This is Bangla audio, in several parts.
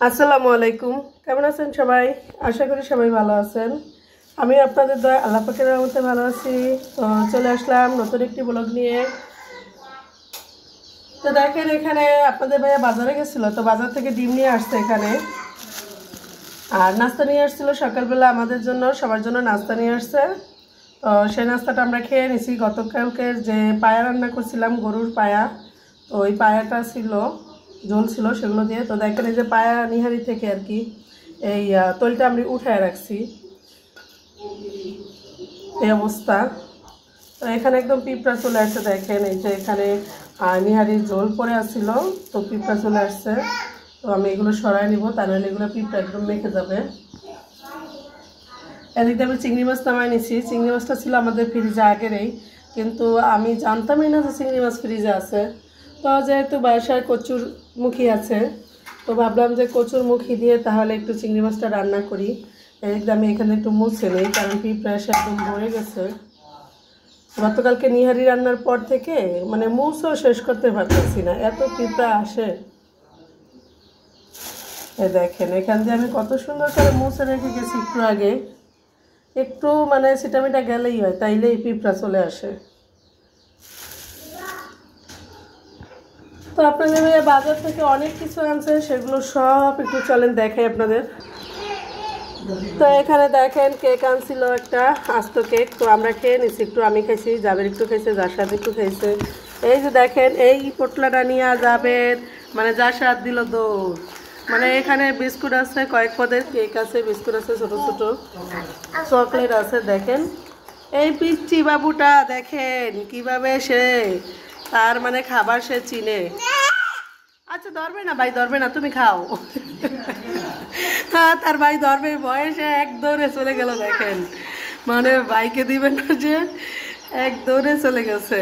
আসসালামু আলাইকুম। কেমন আছেন সবাই? আশা করি সবাই ভালো আছেন। আমি আপনাদের দয়া আল্লাহ পাকের রহমতে ভালো আছি। তো চলে আসলাম নতুন একটি ব্লগ নিয়ে। তো দেখেন এখানে আপনাদের ভাইয়া বাজারে গেছিলো, তো বাজার থেকে ডিম নিয়ে আসছে এখানে, আর নাস্তা নিয়ে আসছিল সকালবেলা আমাদের জন্য, সবার জন্য নাস্তা নিয়ে আসছে। তো সেই নাস্তাটা আমরা খেয়ে নিছি। গতকালকের যে পায়া রান্না করছিলাম, গরুর পায়া, তো ওই পায়াটা ছিল, ঝোল ছিল সেগুলো দিয়ে। তো দেখেন এই যে পায়া নিহারি থেকে আর কি এই তৈলটা আমি উঠায় রাখছি, এই অবস্থা। তো এখানে একদম পিঁপড়া চলে আসছে, দেখেন এই যে এখানে নিহারির ঝোল পরে আসছিল, তো পিঁপড়া চলে আসছে। তো আমি এগুলো সরাই নিব, তা নাহলে এগুলো পিঁপড়া একদম মেখে যাবে। এদিকে আমি চিংড়ি মাছ নামাই নিছি। চিংড়ি মাছটা ছিল আমাদের ফ্রিজে আগেরই, কিন্তু আমি জানতামই না যে চিংড়ি মাছ ফ্রিজে আছে। তো যেহেতু বাসায় কচুর মুখী আছে, তো ভাবলাম যে কচুর মুখী দিয়ে তাহলে একটু চিংড়ি মাছটা রান্না করি। এদিকে আমি এখানে একটু মুছে নেই, কারণ পিঁপড়া এসে একদম ভরে গেছে। গতকালকে নিহারি রান্নার পর থেকে মানে মুছও শেষ করতে পারতেছি না, এত পিঁপড়া আসে। দেখেন এখান দিয়ে আমি কত সুন্দর করে মুছে রেখে গেছি একটু আগে। একটু মানে সিটামিটা গেলেই হয়, তাইলেই পিঁপড়া চলে আসে। তো আপনাদের ভাইয়া বাজার থেকে অনেক কিছু আনছে, সেগুলো সব একটু চলেন দেখাই আপনাদের। তো এখানে দেখেন কেক আনছিল, একটা আস্ত কেক। তো আমরা খেয়ে নিছি, একটু আমি খাইছি, জাবের একটু খাইছে, যার সাথে একটু খাইছে। এই যে দেখেন এই পোটলাটা নিয়ে যাবের মানে যার স্বাদ দিল দৌড়। মানে এখানে বিস্কুট আছে, কয়েক পদের কেক আছে, বিস্কুট আছে, ছোট ছোট চকলেট আছে। দেখেন এই পিচ্চি বাবুটা দেখেন কিভাবে সে তার মানে খাবার সে চিনে। আচ্ছা ধরবে না ভাই, ধরবে না, তুমি খাও। হ্যাঁ তার ভাই ধরবে, বয়সে এক দৌড়ে চলে গেল। দেখেন মানে ভাইকে দিবে না যে, এক দৌড়ে চলে গেছে।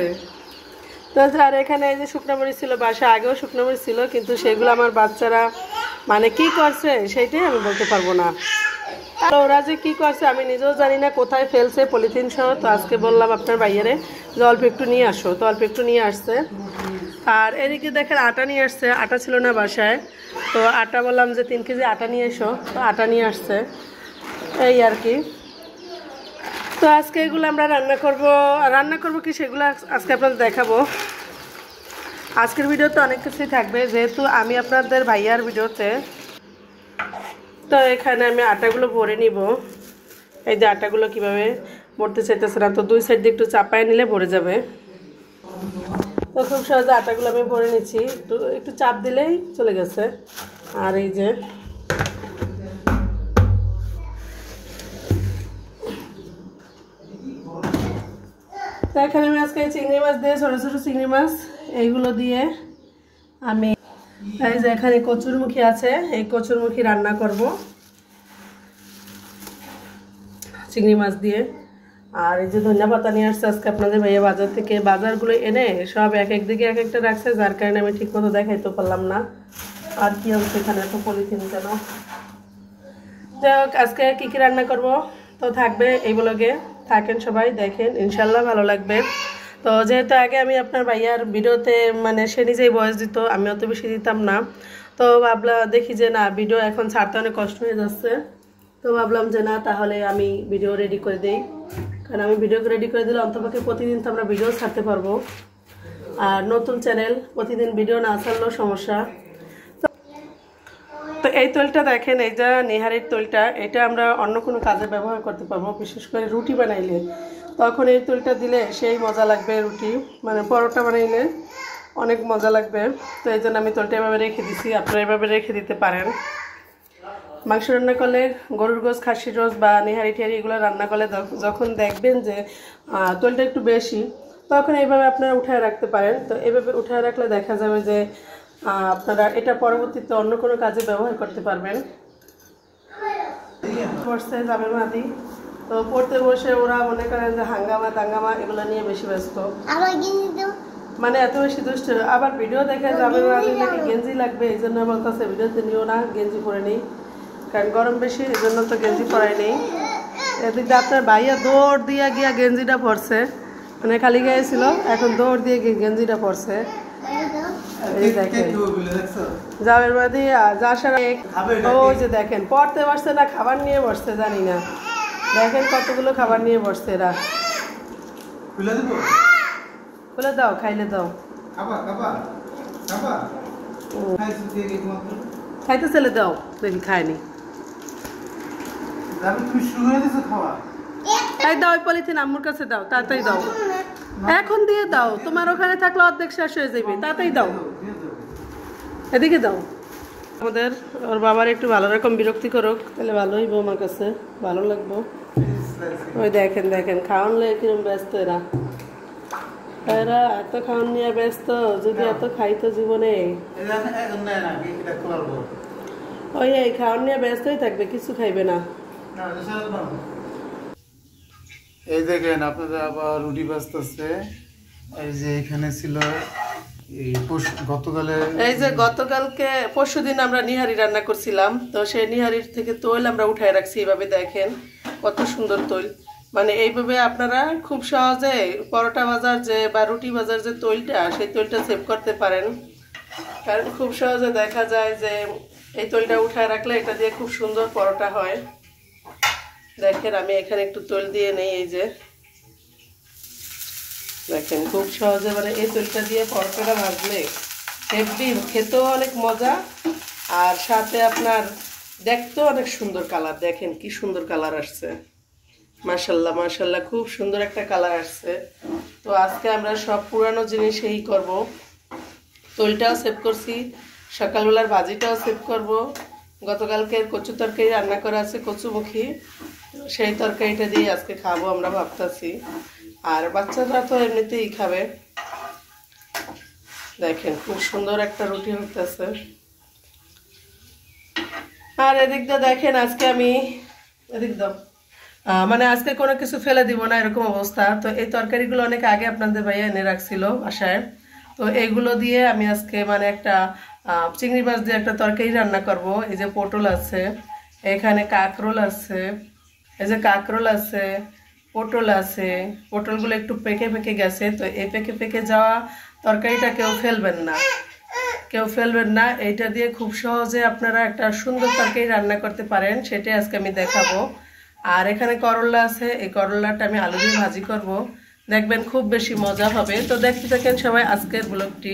তো আর এখানে এই যে শুকনো মরিচ ছিল, বাসা আগেও শুকনো মরিচ ছিল, কিন্তু সেগুলো আমার বাচ্চারা মানে কি করছে সেইটাই আমি বলতে পারবো না। আর ওরা যে কী করছে আমি নিজেও জানি না, কোথায় ফেলছে পলিথিন সহ। তো আজকে বললাম আপনার ভাইয়ারে যে অল্প একটু নিয়ে আসো, তো অল্প একটু নিয়ে আসছে। আর এদিকে দেখেন আটা নিয়ে আসছে, আটা ছিল না বাসায়। তো আটা বললাম যে 3 কেজি আটা নিয়ে এসো, তো আটা নিয়ে আসছে, এই আর কি। তো আজকে এগুলো আমরা রান্না করব কি সেগুলো আজকে আপনাদের দেখাবো। আজকের ভিডিওতে অনেক কিছুই থাকবে, যেহেতু আমি আপনাদের ভাইয়ার ভিডিওতে। তো এখানে আমি আটাগুলো ভরে নিব। এই যে আটাগুলো কীভাবে ভরতে চাইতেছে না, তো 2 সাইড দিয়ে একটু চাপায় নিলে ভরে যাবে। তো খুব সহজে আটাগুলো আমি ভরে নিচ্ছি, একটু চাপ দিলেই চলে গেছে। আর এই যে তো এখানে আমি আজকে চিংড়ি মাছ দিয়ে, ছোটো ছোটো চিংড়ি মাছ এইগুলো দিয়ে আমি এই যে এখানে কচুরমুখী আছে, এই কচুরমুখী রান্না করব চিংড়ি মাছ দিয়ে। আর এই যে ধনিয়া পাতা নিয়ে আসছে আজকে আপনাদের ভাইয়া বাজার থেকে। বাজারগুলো এনে সব এক এক দিকে এক একটা রাখছে, যার কারণে আমি ঠিক মতো দেখাইতে পারলাম না। আর কি হচ্ছে এখানে এত পলিথিন কেন। যাই হোক আজকে কী কী রান্না করব তো থাকবে এই ব্লগে, থাকেন সবাই দেখেন, ইনশাল্লাহ ভালো লাগবে। তো যেহেতু আগে আমি আপনার ভাইয়ার ভিডিওতে মানে সে নিজেই ভয়েস দিত, আমি অত বেশি দিতাম না। তো ভাবলাম দেখি যে না, ভিডিও এখন ছাড়তে অনেক কষ্ট হয়ে যাচ্ছে। তো ভাবলাম যে না, তাহলে আমি ভিডিও রেডি করে দিই, কারণ আমি ভিডিও রেডি করে দিলে অন্তপক্ষে প্রতিদিন তো আমরা ভিডিও ছাড়তে পারবো। আর নতুন চ্যানেল, প্রতিদিন ভিডিও না ছাড়লেও সমস্যা। তো এই তৈলটা দেখেন, এই যে নেহারির তৈলটা, এটা আমরা অন্য কোনো কাজে ব্যবহার করতে পারবো, বিশেষ করে রুটি বানাইলে তখন এই তৈলটা দিলে সেই মজা লাগবে। রুটি মানে পরোটা বানাইলে অনেক মজা লাগবে। তো এই জন্য আমি তৈলটা এভাবে রেখে দিছি, আপনারা এভাবে রেখে দিতে পারেন। মাংস রান্না করলে, গরুর গোশ, খাসির রোজ বা নেহারি টেহারি এগুলো রান্না করলে যখন দেখবেন যে তৈলটা একটু বেশি, তখন এইভাবে আপনারা উঠায় রাখতে পারেন। তো এইভাবে উঠায় রাখলে দেখা যাবে যে আপনারা এটা পরবর্তীতে অন্য কোনো কাজে ব্যবহার করতে পারবেন। পড়ছে জাবের মাদি, তো পড়তে বসে ওরা মনে করেন যে হাঙ্গামা টাঙ্গামা এগুলো নিয়ে বেশি ব্যস্ত, মানে এত বেশি দুষ্ট। আবার ভিডিও দেখে জাবের মাদি নাকি গেঞ্জি লাগবে, এই জন্য বলতেছে ভিডিওতে নিও না, গেঞ্জি পরে নেই, কারণ গরম বেশি, এই জন্য তো গেঞ্জি পরাই নেই। এদিকে আপনার ভাইয়া দৌড় দিয়ে গিয়া গেঞ্জিটা পরছে, মানে খালি গায়ে ছিল, এখন দৌড় দিয়ে গিয়ে গেঞ্জিটা পরছে। এই দেখেন জামের বাদি যা সারা ওই যে দেখেন পড়তে বসছে না খাবার নিয়ে বসছে জানি না। দেখেন কতগুলো খাবার নিয়ে বসছে এরা। খুলে দাও, খাইলে দাও। খাইতে চলে দাও, দেখি খায়নি। তাই দাও, ওই পলিথিন আম্মুর কাছে দাও, তাড়াতাড়ি দাও। এখন দিয়ে দাও, তোমার ওখানে থাকলে অর্ধেক শেষ হয়ে যাবে, তাড়াতাড়ি দাও। এদিকে দাও। আমাদের ওর বাবার একটু ভালো রকম বিরক্তি করুক, তাহলে ভালো হইব, আমার কাছে ভালো লাগবো। ওই দেখেন দেখেন খাওয়ান লাগে কিরম ব্যস্ত এরা। এরা এত খাওয়ান নিয়ে ব্যস্ত, যদি এত খাইতো জীবনে। ওই এই খাওয়ান নিয়ে ব্যস্তই থাকবে, কিছু খাইবে না। এই দেখেন আপনাদের আবার রুটি বাজতেছে। এই যে এখানে ছিল এই যে গতকালকে পরশুদিন আমরা নিহারি রান্না করছিলাম, তো সেই নিহারির থেকে তৈল আমরা উঠায় রাখছি। এইভাবে দেখেন কত সুন্দর তৈল, মানে এইভাবে আপনারা খুব সহজে পরোটা বাজার যে বা রুটি বাজার যে তৈলটা, সেই তৈলটা সেভ করতে পারেন। কারণ খুব সহজে দেখা যায় যে এই তৈলটা উঠায় রাখলে এটা দিয়ে খুব সুন্দর পরোটা হয়। দেখেন আমি এখানে একটু তৈল দিয়ে নেই। এই যে দেখেন খুব সহজে, মানে এই তৈলটা দিয়ে পরোটাটা ভাজলে হেভি, খেতেও অনেক মজা, আর সাথে আপনার দেখতেও অনেক সুন্দর কালার। দেখেন কি সুন্দর কালার আসছে, মাশাল্লাহ মাশাল্লাহ, খুব সুন্দর একটা কালার আসছে। তো আজকে আমরা সব পুরানো জিনিসই করব। তৈলটাও সেভ করছি, সকালবেলার ভাজিটাও সেভ করব। গতকালকের কচু তরকারি রান্না করা আছে, কচুমুখী, সেই তরকারিটা দিয়ে আজকে খাবো আমরা ভাবতেছি। আর বাচ্চারা তো এমনিতেই খাবে। দেখেন খুব সুন্দর একটা রুটি হতেছে। আর এদিক দিয়ে দেখেন আজকে আমি এদিক দাও, মানে আজকে কোনো কিছু ফেলে দিব না এরকম অবস্থা। তো এই তরকারিগুলো অনেক আগে আপনাদের ভাইয়া এনে রাখছিল বাসায়। তো এইগুলো দিয়ে আমি আজকে মানে একটা চিংড়ি মাছ দিয়ে একটা তরকারি রান্না করব। এই যে পটল আছে, এখানে কাঁকরোল আছে, এই যে কাঁকরোল আছে, পটল আছে। পটলগুলো একটু পেকে পেকে গেছে, তো এই পেকে পেকে যাওয়া তরকারিটা কেউ ফেলবেন না, কেউ ফেলবেন না। এইটা দিয়ে খুব সহজে আপনারা একটা সুন্দর তরকারি রান্না করতে পারেন, সেটাই আজকে আমি দেখাবো। আর এখানে করলা আছে, এই করলাটা আমি আলু দিয়ে ভাজি করব, দেখবেন খুব বেশি মজা হবে। তো দেখতে থাকেন সবাই আজকের ব্লগটি।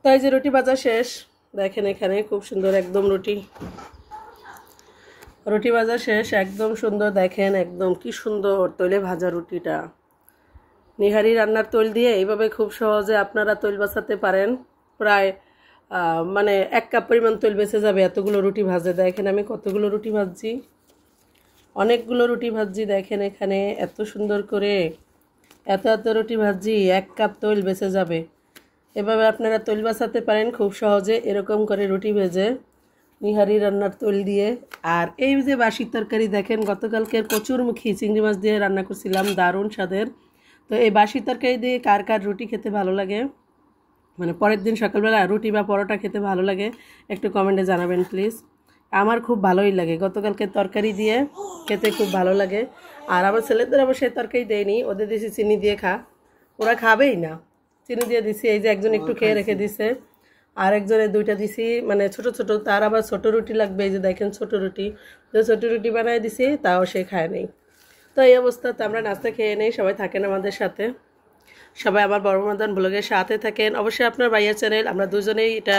তাই যে রুটি ভাজা শেষ, দেখেন এখানে খুব সুন্দর একদম রুটি ভাজা শেষ, একদম সুন্দর। দেখেন একদম কি সুন্দর তৈলে ভাজা রুটিটা। নিহারি রান্নার তৈল দিয়ে এইভাবে খুব সহজে আপনারা তৈল বাঁচাতে পারেন। প্রায় মানে 1 কাপ পরিমাণ তৈল বেঁচে যাবে এতগুলো রুটি ভাজে। দেখেন আমি কতগুলো রুটি ভাজছি, অনেকগুলো রুটি ভাজছি। দেখেন এখানে এত সুন্দর করে এত রুটি ভাজছি, 1 কাপ তৈল বেঁচে যাবে। এভাবে আপনারা তৈল বাঁচাতে পারেন খুব সহজে, এরকম করে রুটি ভেজে নিহারি রান্নার তৈল দিয়ে। আর এই যে বাসির তরকারি দেখেন, গতকালকের কচুরমুখী চিংড়ি মাছ দিয়ে রান্না করছিলাম, দারুণ স্বাদের। তো এই বাসি তরকারি দিয়ে কার কার রুটি খেতে ভালো লাগে, মানে পরের দিন সকালবেলা রুটি বা পরোটা খেতে ভালো লাগে, একটু কমেন্টে জানাবেন প্লিজ। আমার খুব ভালোই লাগে, গতকালকে তরকারি দিয়ে খেতে খুব ভালো লাগে। আর আমার ছেলেদের অবশ্য তরকারি দেয়নি, ওদের দিয়েছি চিনি দিয়ে খা, ওরা খাবেই না, চিনি দিয়ে দিছি। এই যে একজন একটু খেয়ে রেখে দিছে, আর একজনের 2টা দিছি, মানে ছোট ছোট, তার আবার ছোট রুটি লাগবে। এই যে দেখেন ছোট রুটি, যে ছোট রুটি বানায় দিছি তাও সে খায় নেই। তো এই অবস্থাতে আমরা নাস্তা খেয়ে নেই, সবাই থাকেন আমাদের সাথে, সবাই আমার বড় রমাদান ব্লগের সাথে থাকেন। অবশ্যই আপনার ভাইয়া চ্যানেল, আমরা দুজনেই এটা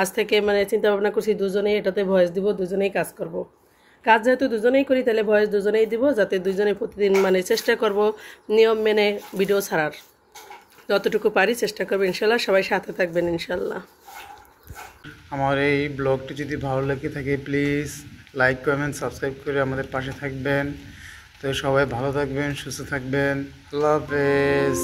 আজ থেকে মানে চিন্তা ভাবনা করছি, দুজনেই এটাতে ভয়েস দিব, দুজনেই কাজ করব। কাজ যেহেতু দুজনেই করি, তাহলে ভয়েস দুজনেই দিব, যাতে দুজনেই প্রতিদিন মানে চেষ্টা করব নিয়ম মেনে ভিডিও ছাড়ার, যতটুকু পারি চেষ্টা করবো ইনশাল্লাহ। সবাই সাথে থাকবেন ইনশাল্লাহ। আমার এই ব্লগটি যদি ভালো লেগে থাকে প্লিজ লাইক কমেন্ট সাবস্ক্রাইব করে আমাদের পাশে থাকবেন। তো সবাই ভালো থাকবেন, সুস্থ থাকবেন, আল্লাহ হাফেজ।